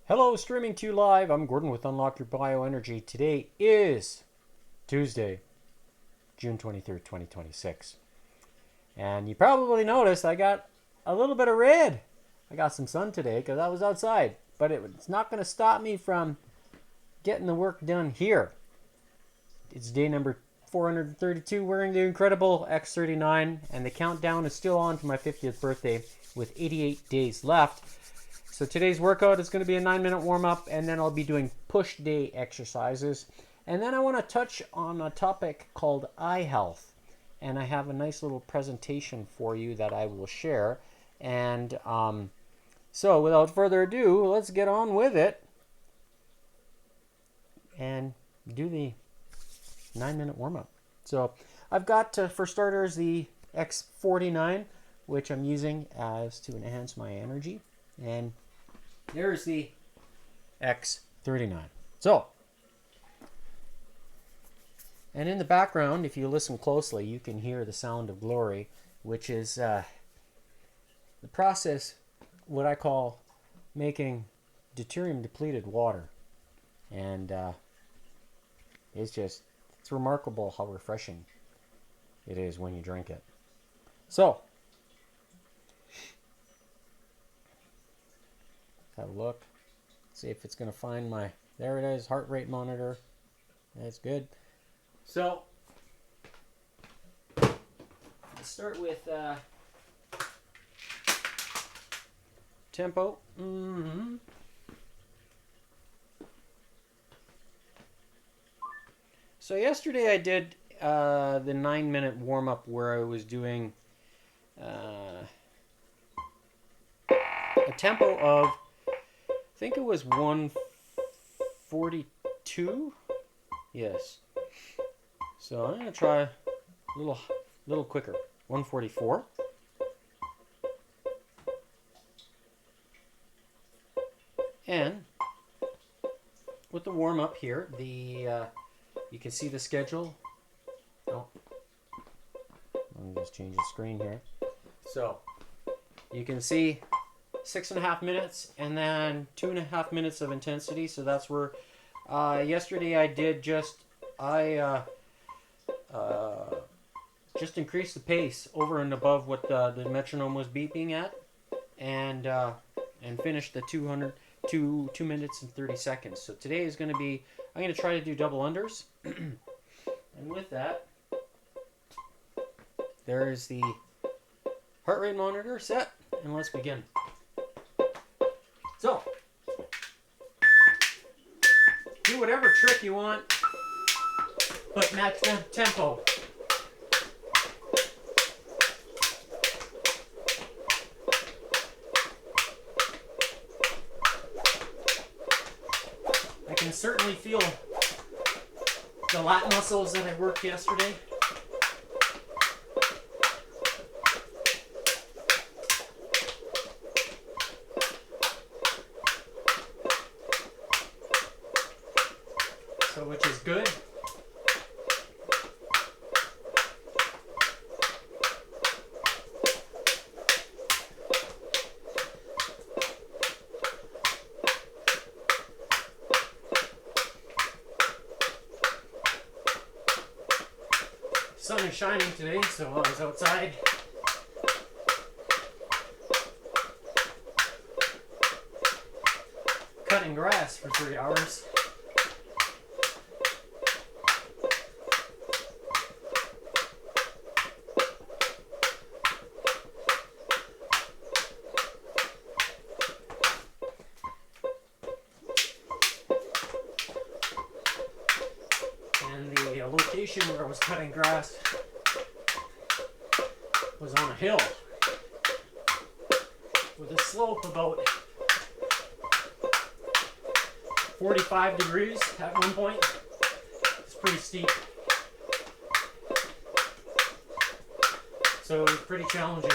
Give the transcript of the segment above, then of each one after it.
Hello, streaming to you live. I'm Gordon with Unlock Your Bioenergy. Today is Tuesday, June 23rd, 2026. And you probably noticed I got a little bit of red. I got some sun today because I was outside. But it's not going to stop me from getting the work done here. It's day number 432 wearing the incredible X39. And the countdown is still on to my 50th birthday with 88 days left. So today's workout is going to be a 9-minute warm-up, and then I'll be doing push day exercises. And then I want to touch on a topic called eye health. And I have a nice little presentation for you that I will share. And so without further ado, let's get on with it and do the 9-minute warm-up. So I've got, for starters, the X49, which I'm using as to enhance my energy. And there's the X39. So, and in the background, if you listen closely, you can hear the sound of glory, which is the process, what I call making deuterium depleted water. And it's remarkable how refreshing it is when you drink it. So, have a look, see if it's going to find my, there it is, heart rate monitor. That's good. So let's start with tempo. So yesterday I did the 9-minute warm-up where I was doing a tempo of, I think it was 142. Yes. So I'm gonna try a little quicker. 144. And with the warm up here, you can see the schedule. Oh, let me just change the screen here. So you can see 6.5 minutes and then 2.5 minutes of intensity. So that's where yesterday I did just increased the pace over and above what the metronome was beeping at, and finished the 2 minutes and 30 seconds. So today is going to be, I'm going to try to do double unders. And with that, there is the heart rate monitor set, and let's begin. So, do whatever trick you want, but match tempo. I can certainly feel the lat muscles that I worked yesterday. So, which is good. Sun is shining today, so I was outside. Cutting grass for 3 hours. Location where I was cutting grass was on a hill with a slope about 45 degrees at one point. It's pretty steep, so it was pretty challenging.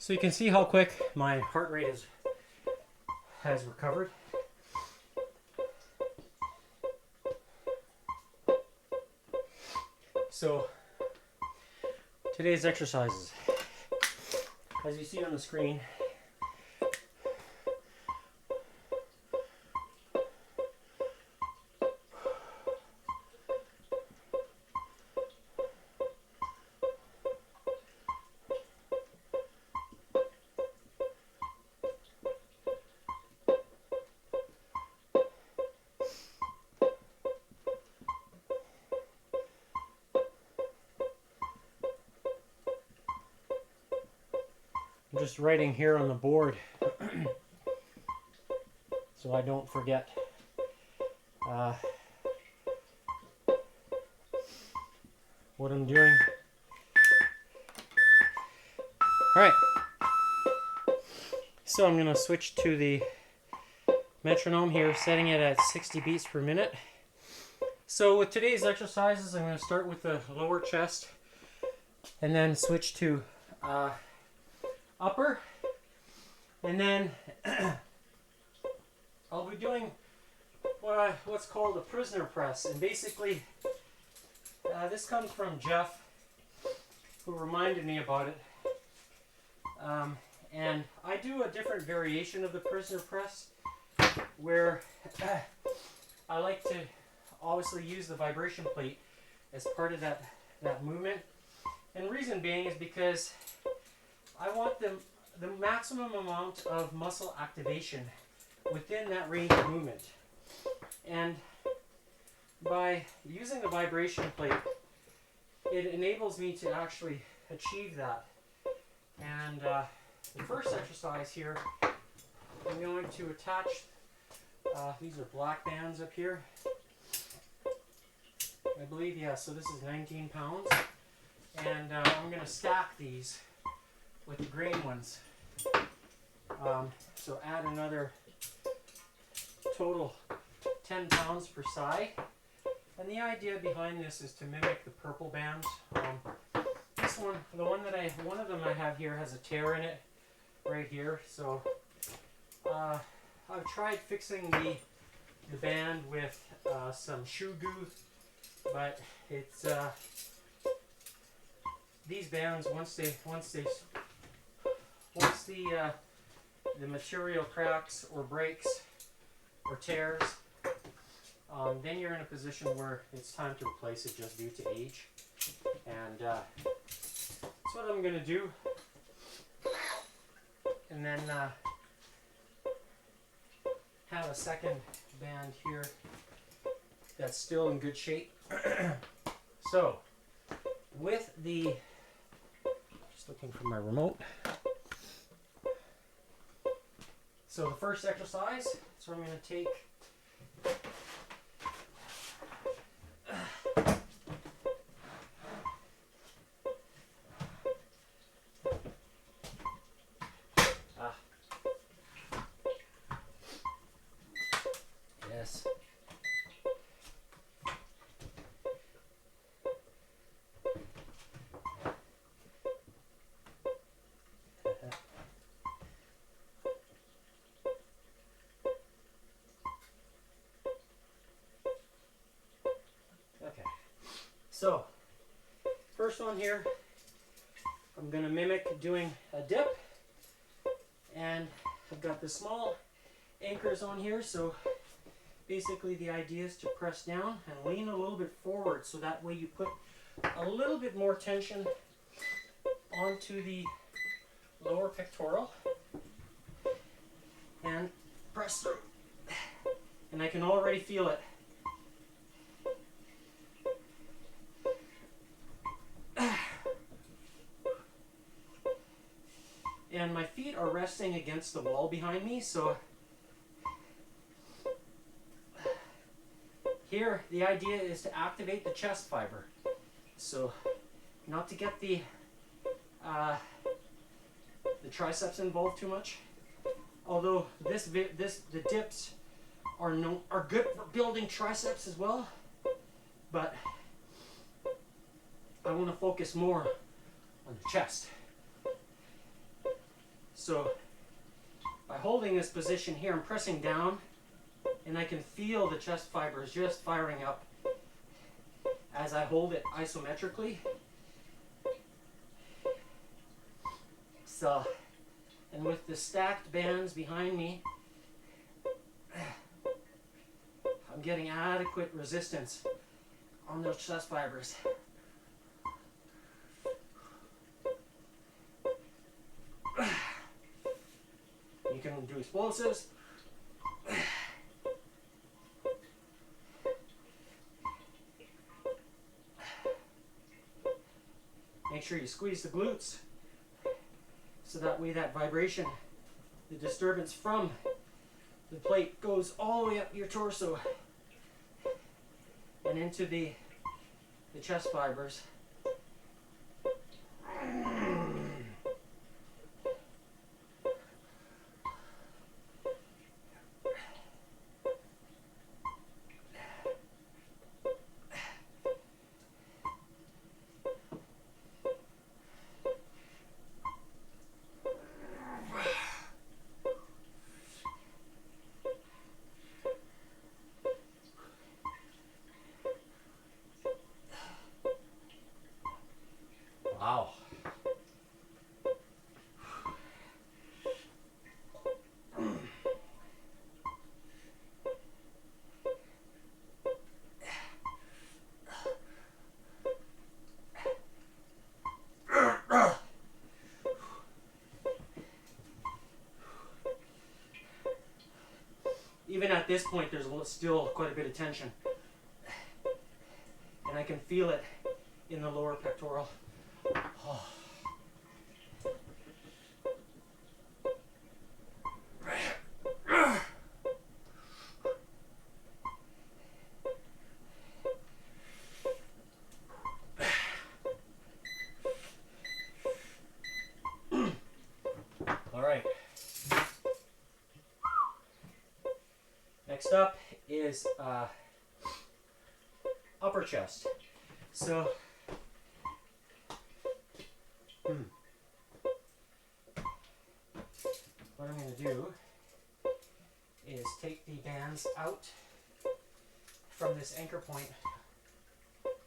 So you can see how quick my heart rate has recovered. So today's exercises, as you see on the screen, I'm just writing here on the board so I don't forget. What I'm doing. Alright, so I'm going to switch to the metronome here, setting it at 60 beats per minute. So with today's exercises, I'm going to start with the lower chest and then switch to upper, and then I'll be doing what's called a prisoner press. And basically, this comes from Jeff, who reminded me about it. And I do a different variation of the prisoner press, where I like to obviously use the vibration plate as part of that movement. And reason being is because I want the maximum amount of muscle activation within that range of movement. And by using the vibration plate, it enables me to actually achieve that. And the first exercise here, I'm going to attach, these are black bands up here. I believe, yeah, so this is 19 pounds. And I'm going to stack these with the green ones. So add another total 10 pounds per side. And the idea behind this is to mimic the purple bands. This one, one of them I have here has a tear in it right here. So I've tried fixing the band with some shoe goo, but it's these bands, once the material cracks or breaks or tears, then you're in a position where it's time to replace it just due to age. And that's what I'm going to do. And then have a second band here that's still in good shape. So with the, just looking for my remote. So the first exercise, so I'm going to take yes. So, first one here, I'm going to mimic doing a dip, and I've got the small anchors on here, so basically the idea is to press down and lean a little bit forward, so that way you put a little bit more tension onto the lower pectoral, and press through, and I can already feel it. And my feet are resting against the wall behind me, so here the idea is to activate the chest fiber. So not to get the triceps involved too much. Although the dips are good for building triceps as well, but I want to focus more on the chest. So by holding this position here, I'm pressing down, and I can feel the chest fibers just firing up as I hold it isometrically. So, and with the stacked bands behind me, I'm getting adequate resistance on those chest fibers. You can do explosives. Make sure you squeeze the glutes so that way that vibration, the disturbance from the plate goes all the way up your torso and into the chest fibers. Wow. Even at this point, there's still quite a bit of tension. And I can feel it in the lower pectoral. Oh. All right. Next up is upper chest. So, what I'm going to do is take the bands out from this anchor point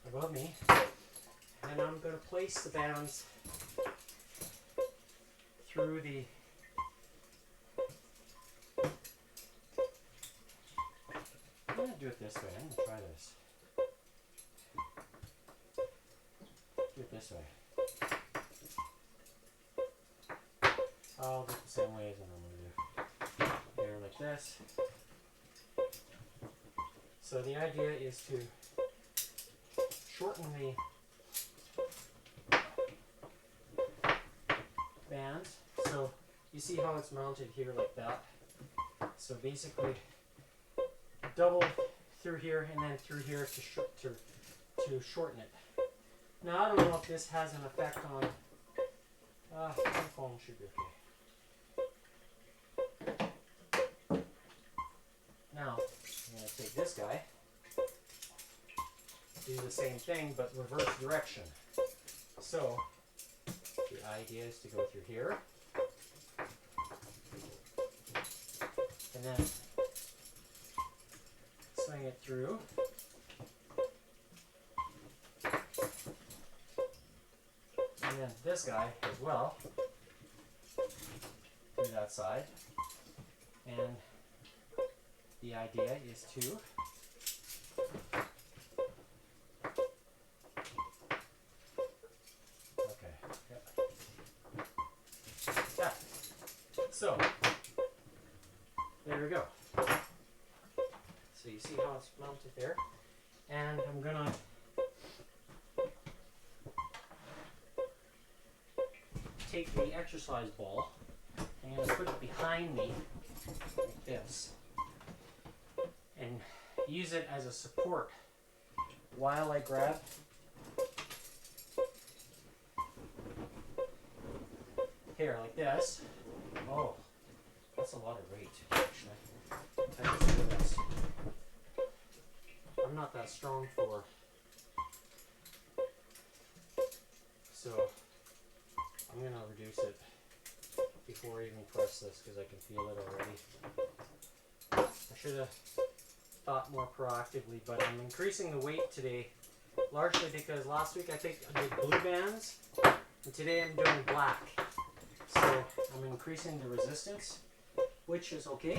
above me, and I'm going to place the bands through the I'm going to do it this way. I'm going to try this. Do it this way. I'll do it the same way as I normally do. Here like this. So the idea is to shorten the bands. So you see how it's mounted here like that. So basically double through here and then through here to shorten it. Now I don't know if this has an effect on my phone should be okay. Now I'm going to take this guy, do the same thing but reverse direction. So the idea is to go through here and then swing it through. And then this guy as well, through that side. And the idea is to yeah. So there we go. So you see how it's mounted there, and I'm gonna take the exercise ball and I'm gonna put it behind me like this and use it as a support while I grab here like this. Oh, that's a lot of weight actually. I just do this. I'm not that strong for, so I'm going to reduce it before I even press this because I can feel it already. I should have thought more proactively, but I'm increasing the weight today, largely because last week I did blue bands, and today I'm doing black. So I'm increasing the resistance, which is okay.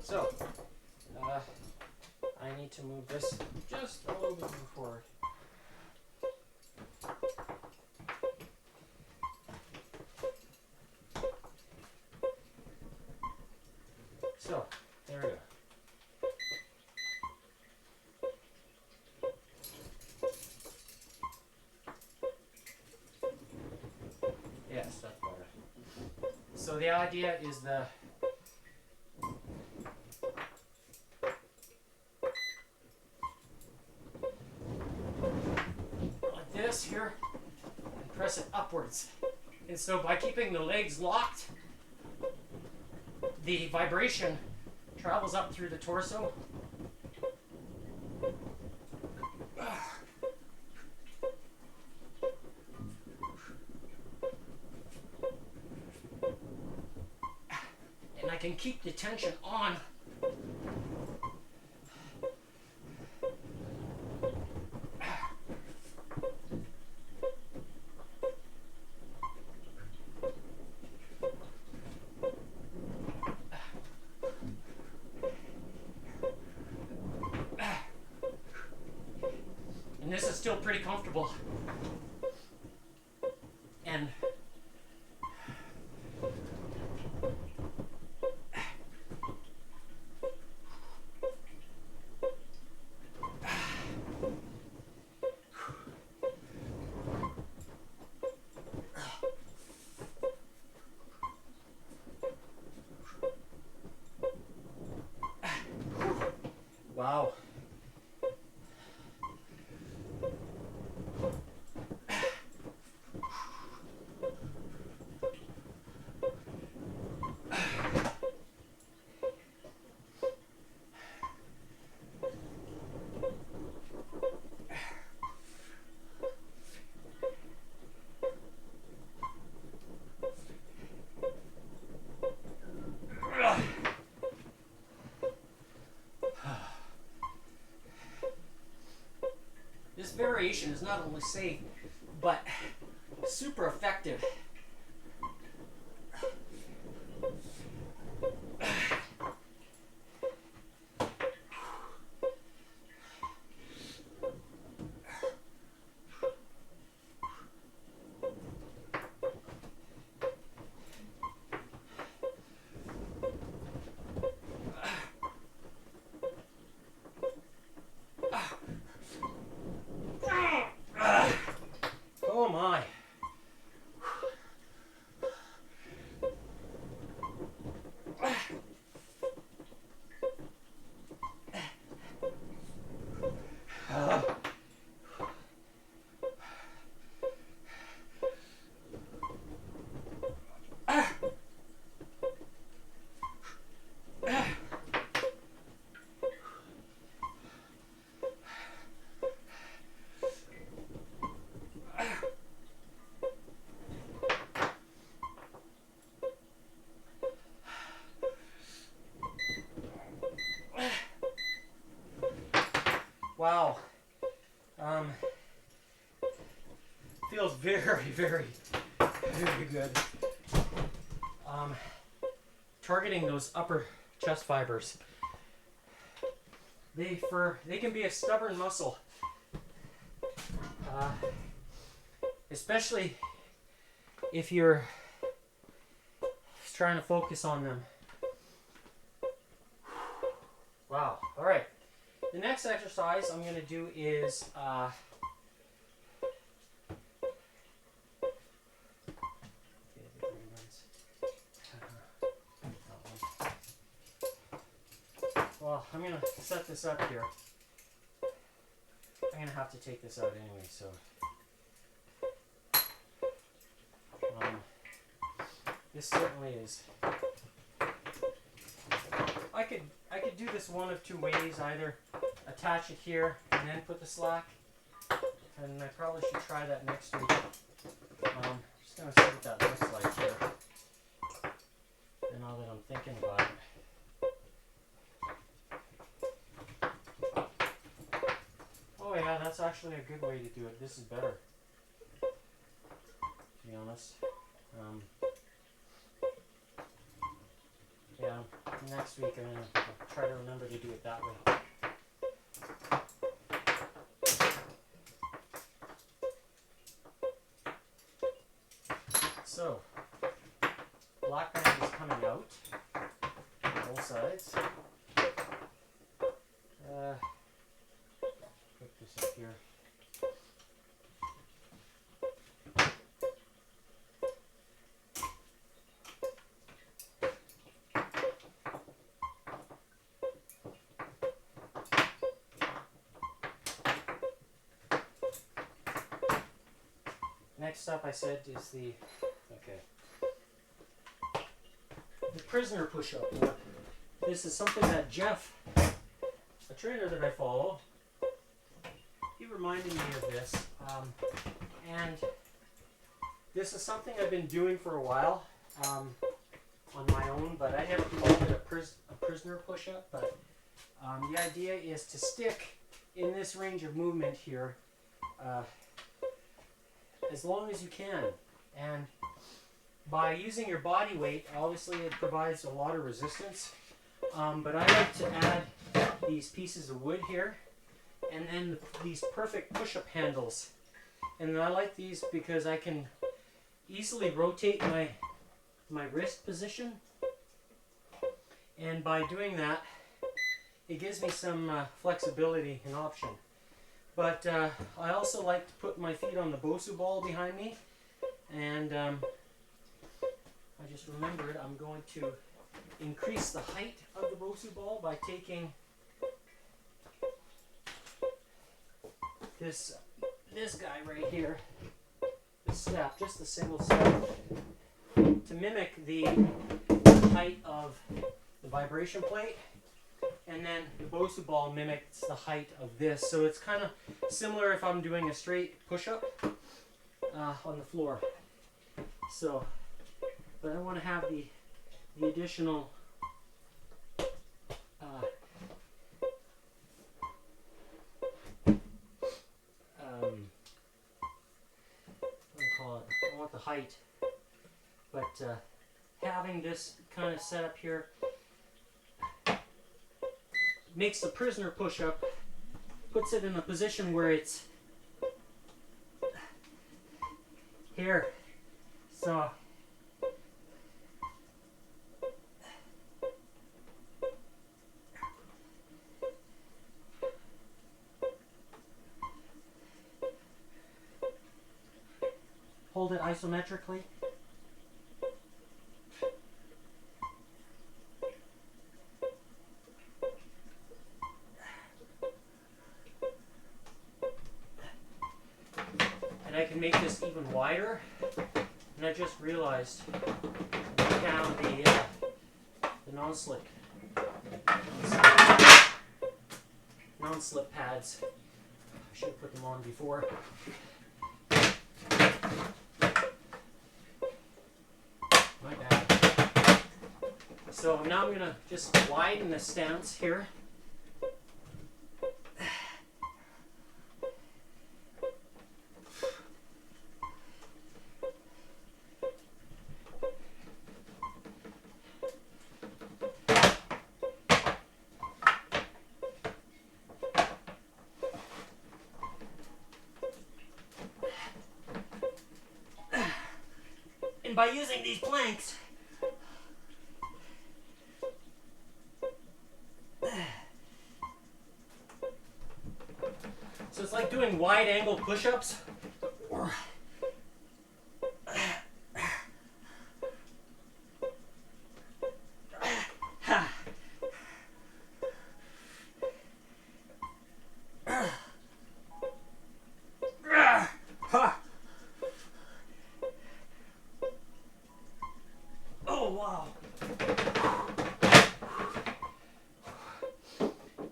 So I need to move this just a little bit more forward. So, there we go. Yes, that's better. So the idea is like this here, and press it upwards. And so by keeping the legs locked, the vibration travels up through the torso. And I can keep the tension on. And this is still pretty comfortable. And wow. This variation is not only safe, but super effective. Oh my. Wow. Feels very, very, very good. Targeting those upper chest fibers. They can be a stubborn muscle. Especially if you're trying to focus on them. Wow. All right. The next exercise I'm going to do is well, I'm going to set this up here. I'm going to have to take this out anyway, so this certainly is. I could do this one of two ways. Either attach it here and then put the slack, and I probably should try that next week. Just gonna see what that looks like here. And now that I'm thinking about it. Oh yeah, that's actually a good way to do it. This is better, to be honest. Yeah, next week I'm gonna try to remember to do it that way. So, black band is coming out on both sides. Put this up here. Next up, I said, is the prisoner push-up. This is something that Jeff, a trainer that I follow, he reminded me of this, and this is something I've been doing for a while on my own, but I never called it a prisoner push-up. But the idea is to stick in this range of movement here as long as you can, and by using your body weight, obviously it provides a lot of resistance, but I like to add these pieces of wood here, and then these perfect push-up handles. And I like these because I can easily rotate my wrist position, and by doing that, it gives me some flexibility and option. But I also like to put my feet on the Bosu ball behind me, and I just remembered I'm going to increase the height of the Bosu ball by taking this guy right here, this step, just a single step, to mimic the height of the vibration plate. And then the Bosu ball mimics the height of this. So it's kind of similar if I'm doing a straight push-up on the floor. So, but I want to have the additional what do you call it? I want the height. But having this kind of set up here makes the prisoner push-up, puts it in a position where it's here. So hold it isometrically. And I can make this even wider. And I just realized I have the non-slip pads. I should have put them on before. My bad. So now I'm going to just widen the stance here. And by using these planks, so it's like doing wide angle push-ups.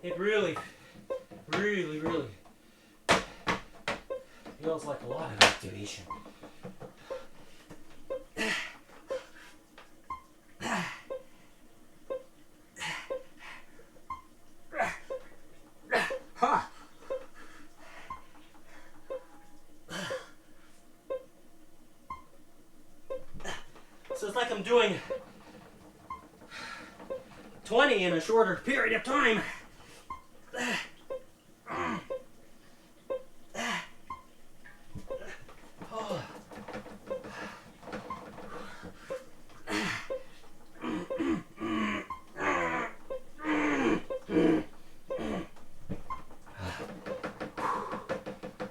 It really feels like a lot of activation. 20 in a shorter period of time.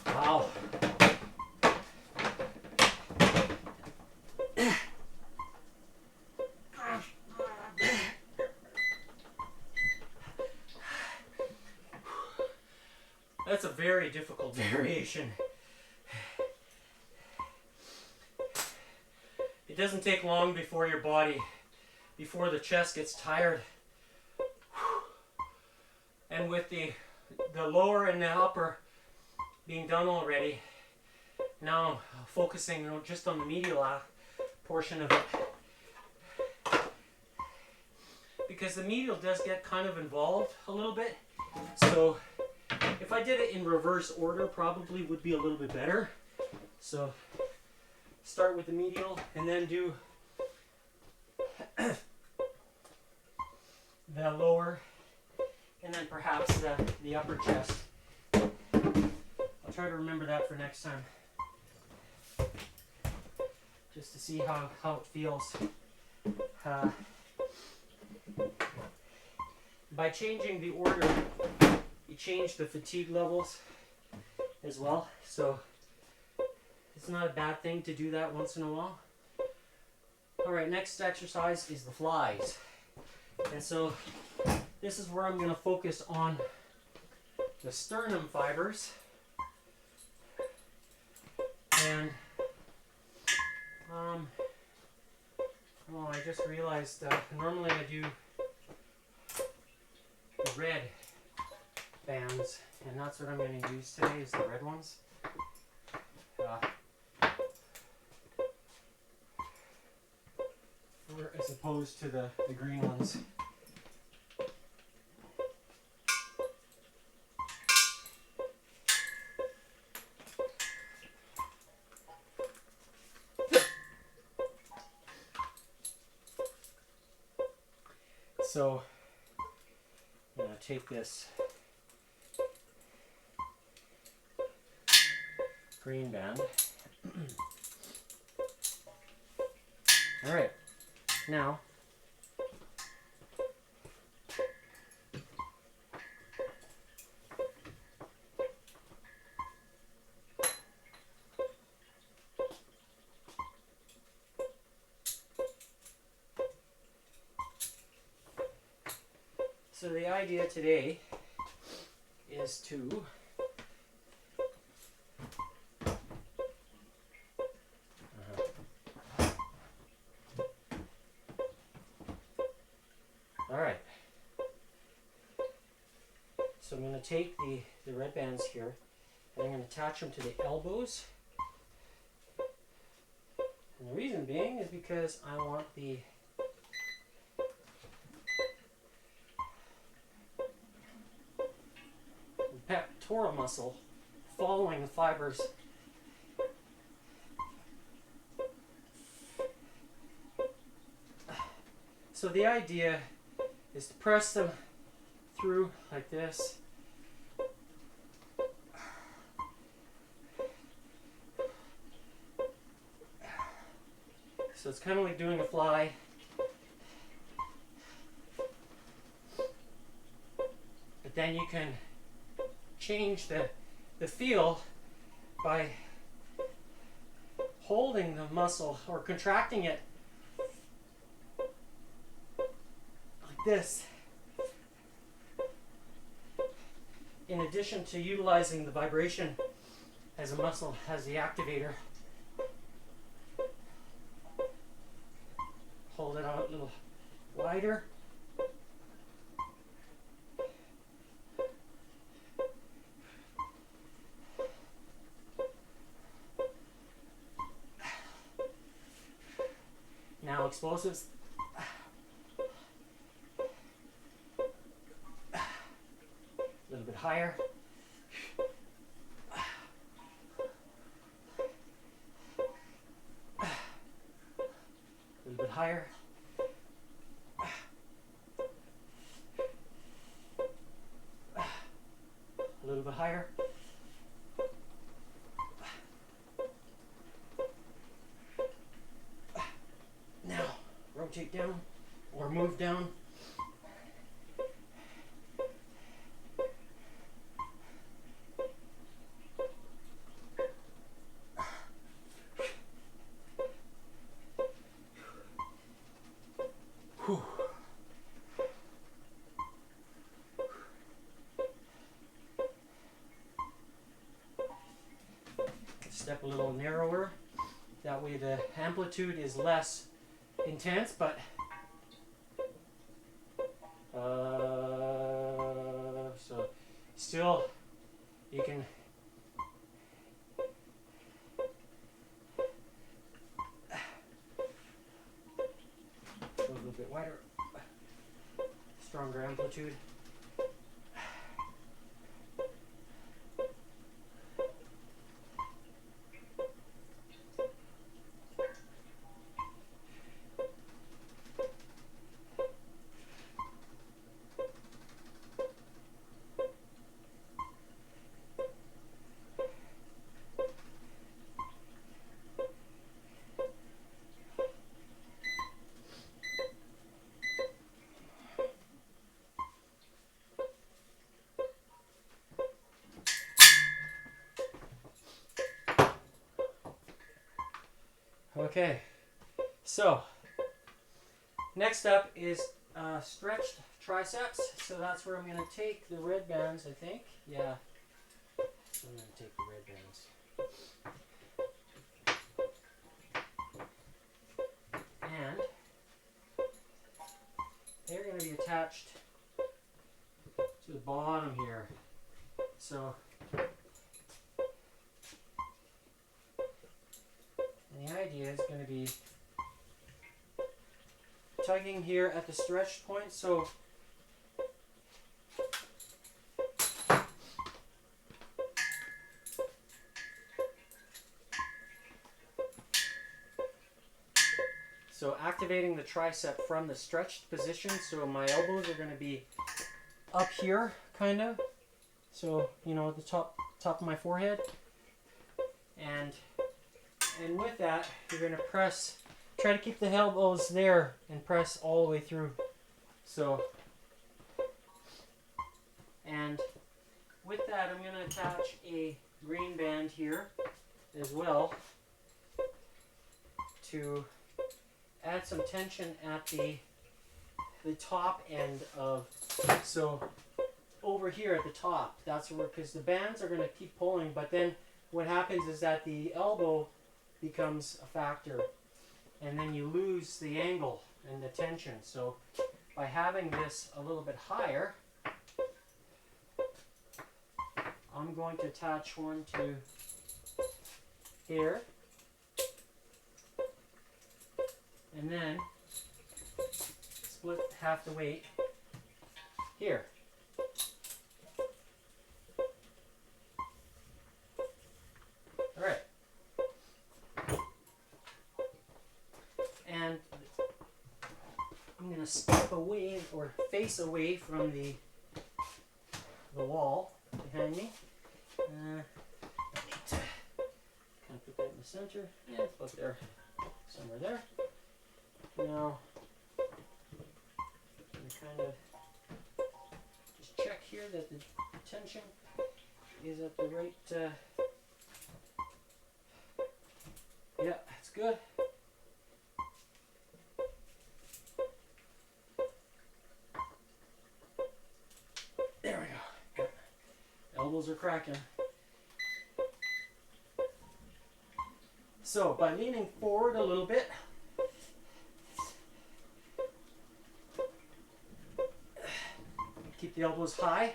Wow. That's a very difficult variation. It doesn't take long before the chest gets tired. And with the lower and the upper being done already, now focusing just on the medial portion of it. Because the medial does get kind of involved a little bit. So if I did it in reverse order, probably would be a little bit better. So start with the medial and then do the lower and then perhaps the upper chest. I'll try to remember that for next time. Just to see how it feels. By changing the order, you change the fatigue levels as well. So it's not a bad thing to do that once in a while. Alright, next exercise is the flies. And so this is where I'm going to focus on the sternum fibers. And I just realized normally I do the red bands, and that's what I'm going to use today is the red ones. As opposed to the green ones. So I'm going to take this green band. All right, now so the idea today is to alright. So I'm going to take the red bands here and I'm going to attach them to the elbows. And the reason being is because I want the pectoral muscle following the fibers. So the idea is to press them through like this. So it's kind of like doing a fly. But then you can change the feel by holding the muscle or contracting it like this, in addition to utilizing the vibration as a muscle, as the activator. Hold it out a little wider. Now explosives. A little bit higher. A little bit higher. bit higher. Now, rotate down or move down. Whew. Step a little narrower. That way the amplitude is less intense, but so still you can go a little bit wider, stronger amplitude. Okay, so next up is stretched triceps. So that's where I'm going to take the red bands, I think. Yeah, so I'm going to take the red bands. And they're going to be attached to the bottom here. So the idea is going to be tugging here at the stretched point. So activating the tricep from the stretched position. So my elbows are going to be up here, kind of. So, you know, the top of my forehead. And with that, you're going to press, try to keep the elbows there and press all the way through. So, and with that, I'm going to attach a green band here as well to add some tension at the top end of, so over here at the top, that's where, because the bands are going to keep pulling, but then what happens is that the elbow becomes a factor, and then you lose the angle and the tension. So by having this a little bit higher, I'm going to attach one to here, and then split half the weight here. All right. And I'm going to step away or face away from the wall behind me. Kind of put that in the center. Yeah, it's about there, somewhere there. Now, I'm kind of just check here that the tension is at the right. Yeah, that's good. There we go. Elbows are cracking. So by leaning forward a little bit, keep the elbows high.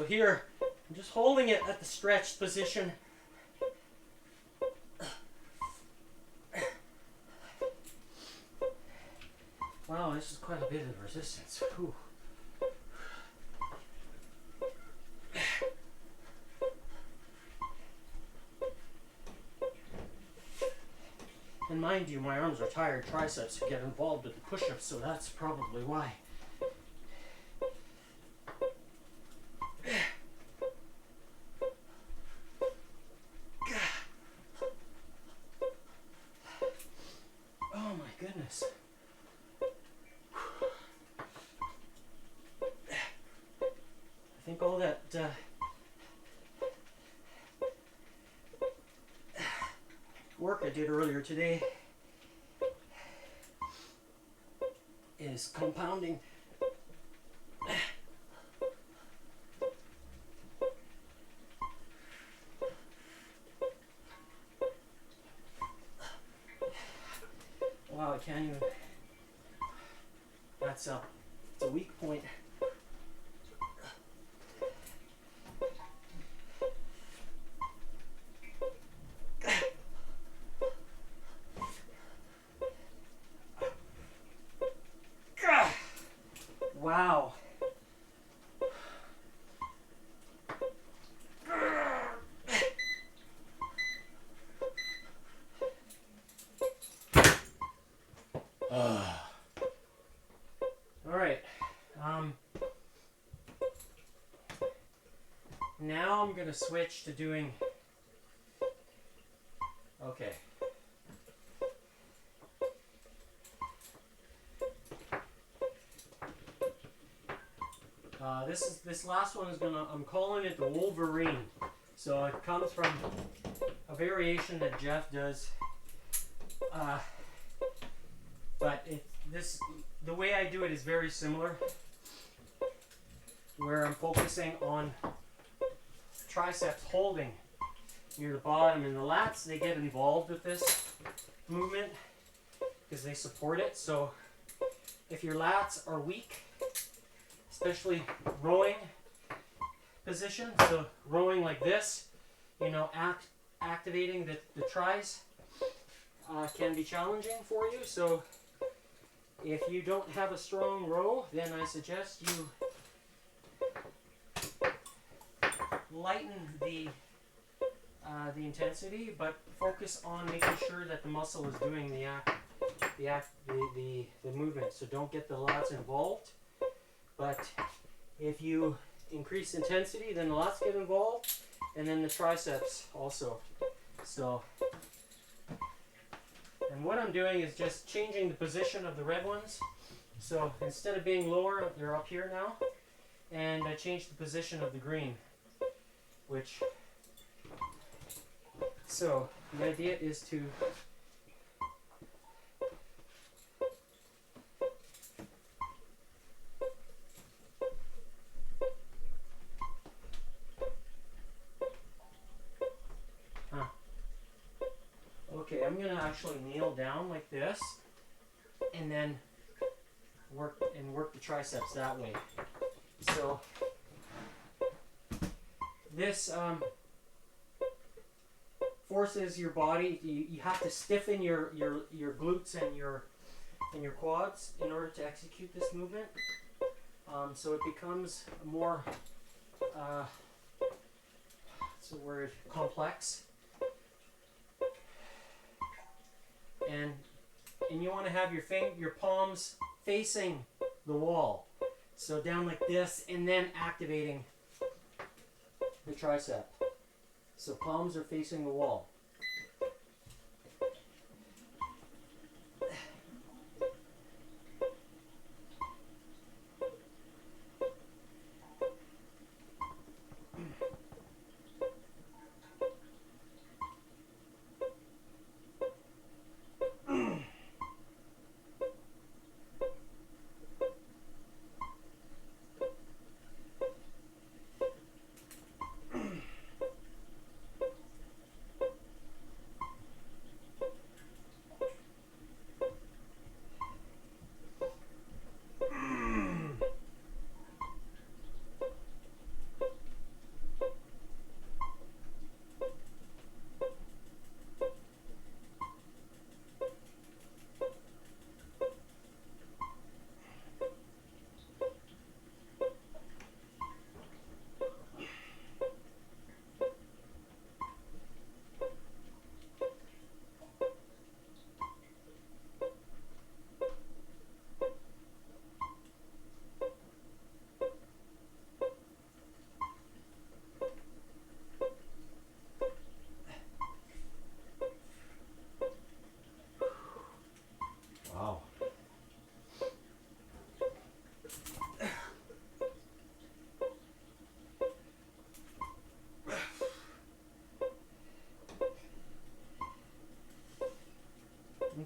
So here, I'm just holding it at the stretched position. Wow, this is quite a bit of resistance. Whew. And mind you, my arms are tired. Triceps get involved with the push-ups, so that's probably why. Oh my goodness. I think all that work I did earlier today is compounding. Wow, I can't even. It's a weak point. Wow. All right. Now I'm going to switch to doing. Okay. This last one is I'm calling it the Wolverine. So it comes from a variation that Jeff does. But the way I do it is very similar, where I'm focusing on triceps holding near the bottom, and the lats, they get involved with this movement because they support it. So if your lats are weak, especially rowing position, so rowing like this, activating the tris can be challenging for you. So if you don't have a strong row, then I suggest you lighten the intensity, but focus on making sure that the muscle is doing the movement. So don't get the lats involved. But if you increase intensity, then the lats get involved, and then the triceps also. So, and what I'm doing is just changing the position of the red ones. So instead of being lower, they're up here now, and I changed the position of the green, so the idea is to okay, I'm gonna actually kneel down like this, and then work the triceps that way. So this forces your body. You have to stiffen your glutes and your quads in order to execute this movement. So it becomes more what's the word, complex. And you want to have your palms facing the wall. So down like this, and then activating the tricep. So palms are facing the wall.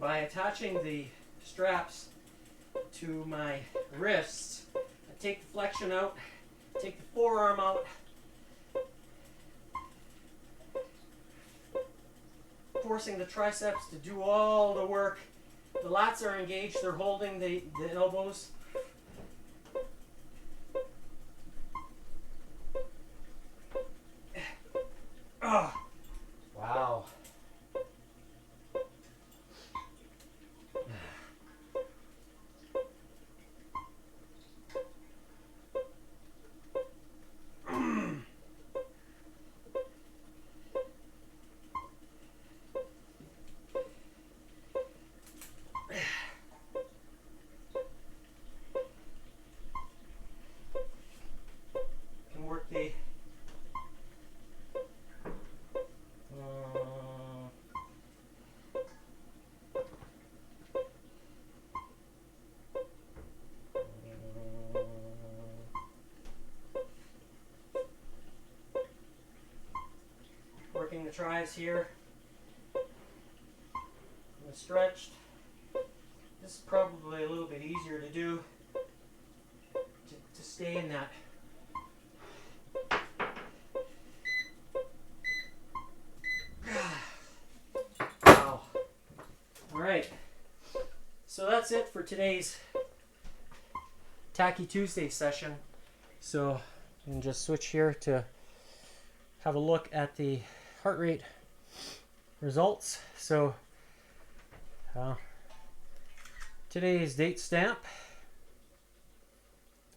by attaching the straps to my wrists. I take the flexion out, take the forearm out, forcing the triceps to do all the work. The lats are engaged, they're holding the elbows. Oh, wow. Can work the working the tris here. And stretched. This is probably a little bit easier to do to stay in that. Wow. All right. So that's it for today's Tacky Tuesday session. So you can just switch here to have a look at the heart rate results. So today's date stamp.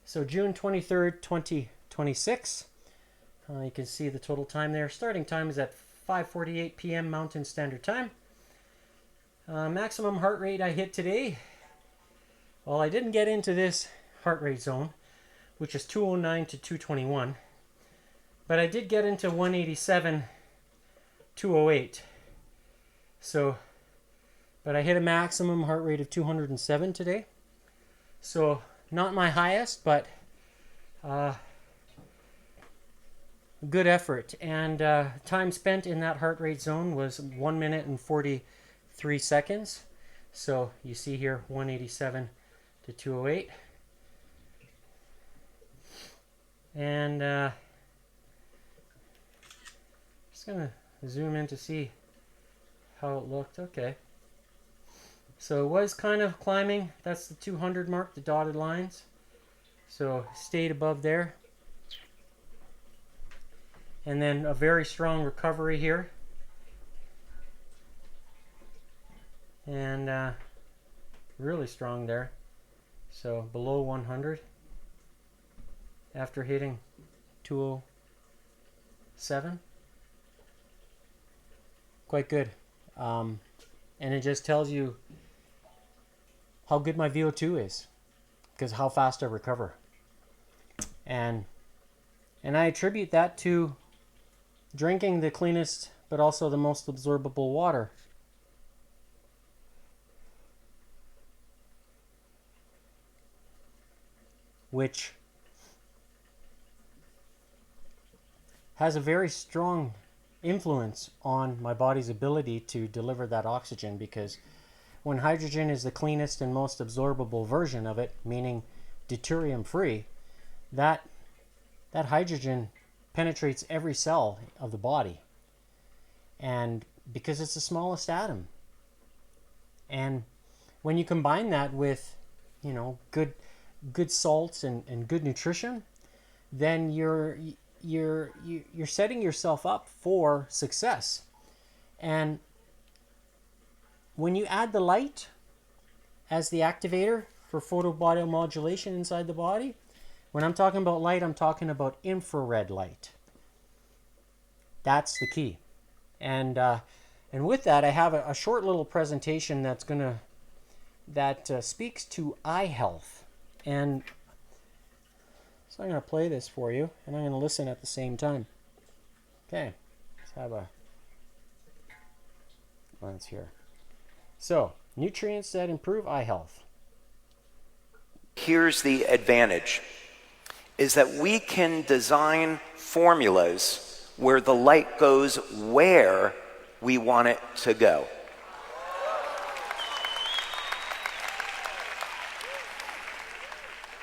So June 23rd, 2026. You can see the total time there. Starting time is at 5:48 p.m. Mountain Standard Time. Maximum heart rate I hit today. Well, I didn't get into this heart rate zone, which is 209 to 221. But I did get into 187, 208. So, but I hit a maximum heart rate of 207 today. So, not my highest, but good effort. And time spent in that heart rate zone was 1 minute and 43 seconds. So, you see here 187 to 208. And just gonna zoom in to see how it looked. Okay, so it was kind of climbing. That's the 200 mark, the dotted lines. So stayed above there, and then a very strong recovery here, and really strong there. So below 100 after hitting 207. Quite good. And it just tells you how good my VO2 is, because how fast I recover. And I attribute that to drinking the cleanest but also the most absorbable water. Which has a very strong influence on my body's ability to deliver that oxygen, because when hydrogen is the cleanest and most absorbable version of it, meaning deuterium free, that hydrogen penetrates every cell of the body, and because it's the smallest atom. And when you combine that with, you know, good salts and good nutrition, then you're setting yourself up for success. And when you add the light as the activator for photobiomodulation inside the body, when I'm talking about light, I'm talking about infrared light. That's the key. And with that, I have a short little presentation that speaks to eye health. And so I'm going to play this for you, and I'm going to listen at the same time. Okay, let's have a glance here. So, nutrients that improve eye health. Here's the advantage, is that we can design formulas where the light goes where we want it to go.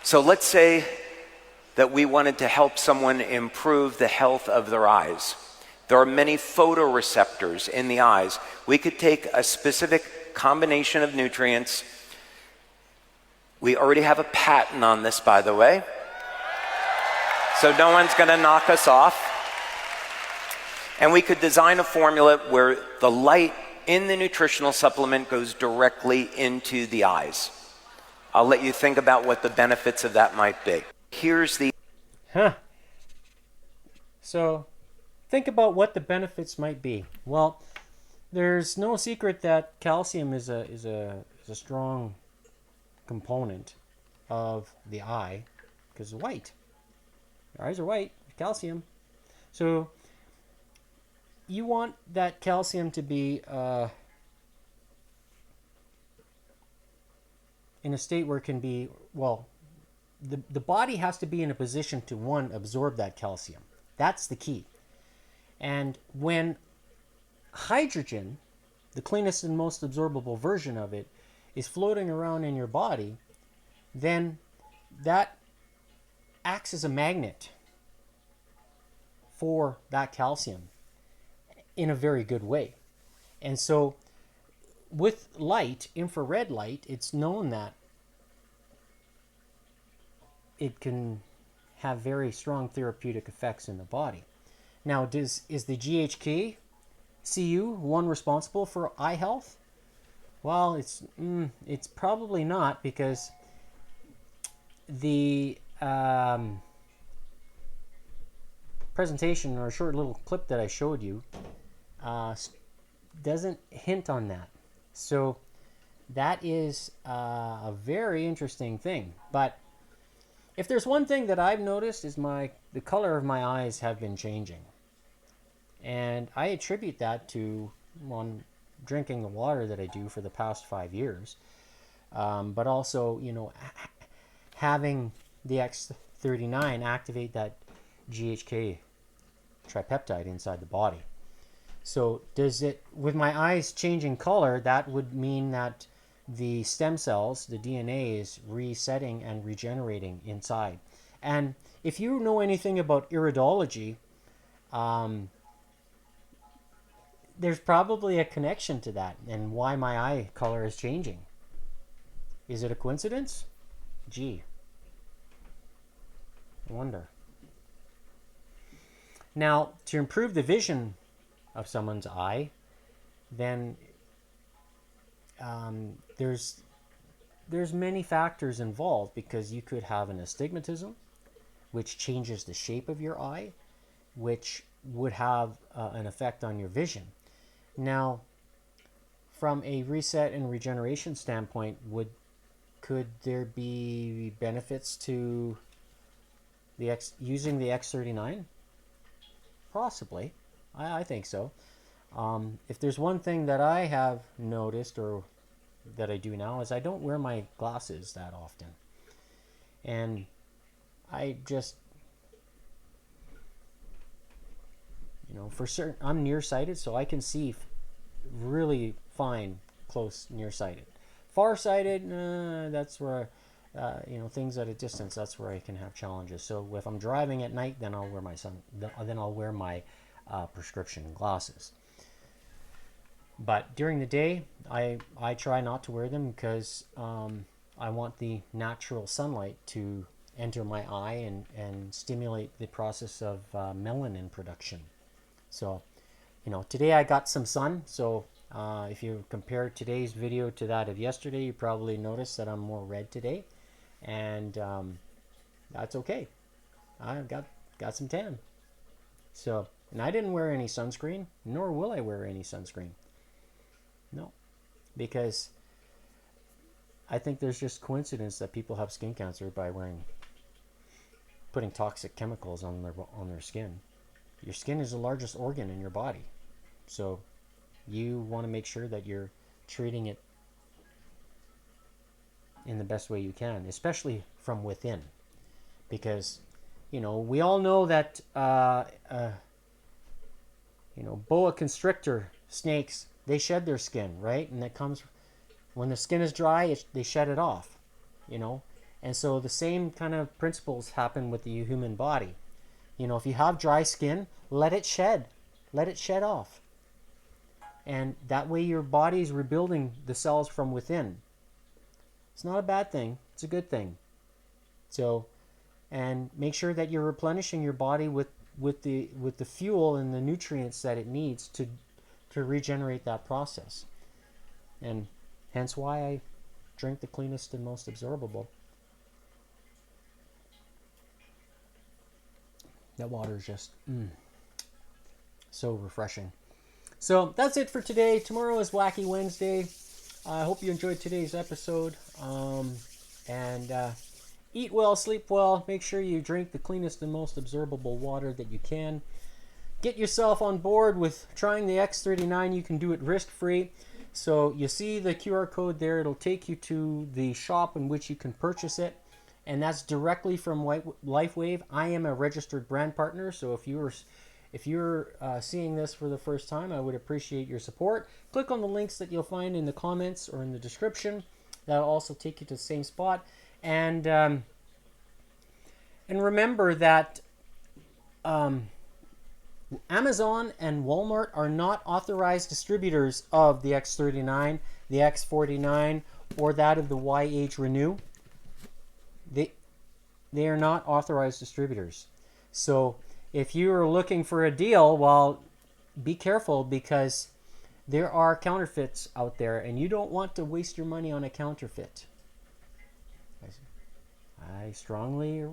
So let's say that we wanted to help someone improve the health of their eyes. There are many photoreceptors in the eyes. We could take a specific combination of nutrients. We already have a patent on this, by the way, so no one's going to knock us off. And we could design a formula where the light in the nutritional supplement goes directly into the eyes. I'll let you think about what the benefits of that might be. Here's the... So, think about what the benefits might be. Well, there's no secret that calcium is a strong component of the eye, because it's white. Your eyes are white, calcium. So you want that calcium to be in a state where it can be, well, the body has to be in a position to, one, absorb that calcium. That's the key. And when hydrogen, the cleanest and most absorbable version of it, is floating around in your body, then that acts as a magnet for that calcium in a very good way. And so with light, infrared light, it's known that it can have very strong therapeutic effects in the body. Now, is the GHK CU one responsible for eye health? Well, it's probably not, because the presentation, or a short little clip that I showed you, doesn't hint on that. So that is a very interesting thing. But if there's one thing that I've noticed, is the color of my eyes have been changing. And I attribute that to, one, drinking the water that I do for the past 5 years, but also, having the X39 activate that GHK tripeptide inside the body. So with my eyes changing color, that would mean that the stem cells, the DNA, is resetting and regenerating inside. And if you know anything about iridology, there's probably a connection to that and why my eye color is changing. Is it a coincidence? Gee, I wonder. Now, to improve the vision of someone's eye, then there's many factors involved, because you could have an astigmatism, which changes the shape of your eye, which would have an effect on your vision. Now, from a reset and regeneration standpoint, could there be benefits to using the X39? Possibly. I think so. If there's one thing that I have noticed, or that I do now, is I don't wear my glasses that often. And I just, for certain, I'm nearsighted, so I can see really fine, close, nearsighted. Farsighted, that's where, things at a distance, that's where I can have challenges. So if I'm driving at night, then I'll wear my prescription glasses. But during the day, I try not to wear them, because I want the natural sunlight to enter my eye and stimulate the process of melanin production. So, today I got some sun. So if you compare today's video to that of yesterday, you probably noticed that I'm more red today. And that's okay. I got some tan. So, and I didn't wear any sunscreen, nor will I wear any sunscreen. No, because I think there's just coincidence that people have skin cancer by putting toxic chemicals on their skin. Your skin is the largest organ in your body, so you want to make sure that you're treating it in the best way you can, especially from within, because we all know that boa constrictor snakes, they shed their skin, right? And that comes when the skin is dry, they shed it off, And so the same kind of principles happen with the human body. You know, if you have dry skin, let it shed. Let it shed off. And that way your body is rebuilding the cells from within. It's not a bad thing. It's a good thing. So, and make sure that you're replenishing your body with the fuel and the nutrients that it needs to regenerate that process. And hence why I drink the cleanest and most absorbable. That water is just so refreshing. So that's it for today. Tomorrow is Wacky Wednesday. I hope you enjoyed today's episode. And eat well, sleep well. Make sure you drink the cleanest and most absorbable water that you can. Get yourself on board with trying the X39. You can do it risk-free. So you see the QR code there. It'll take you to the shop in which you can purchase it. And that's directly from LifeWave. I am a registered brand partner. So if you're seeing this for the first time, I would appreciate your support. Click on the links that you'll find in the comments or in the description. That'll also take you to the same spot. And remember that Amazon and Walmart are not authorized distributors of the X39, the X49, or that of the YH Renew. They are not authorized distributors. So if you are looking for a deal, well, be careful, because there are counterfeits out there, and you don't want to waste your money on a counterfeit. I strongly,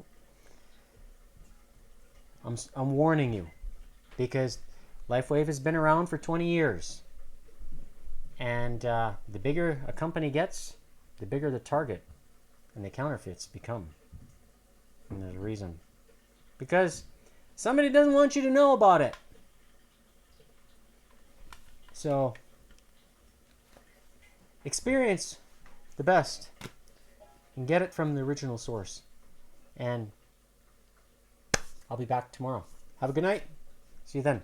I'm warning you, because LifeWave has been around for 20 years. And the bigger a company gets, the bigger the target and the counterfeits become. And there's a reason. Because somebody doesn't want you to know about it. So, experience the best and get it from the original source. And I'll be back tomorrow. Have a good night. See you then.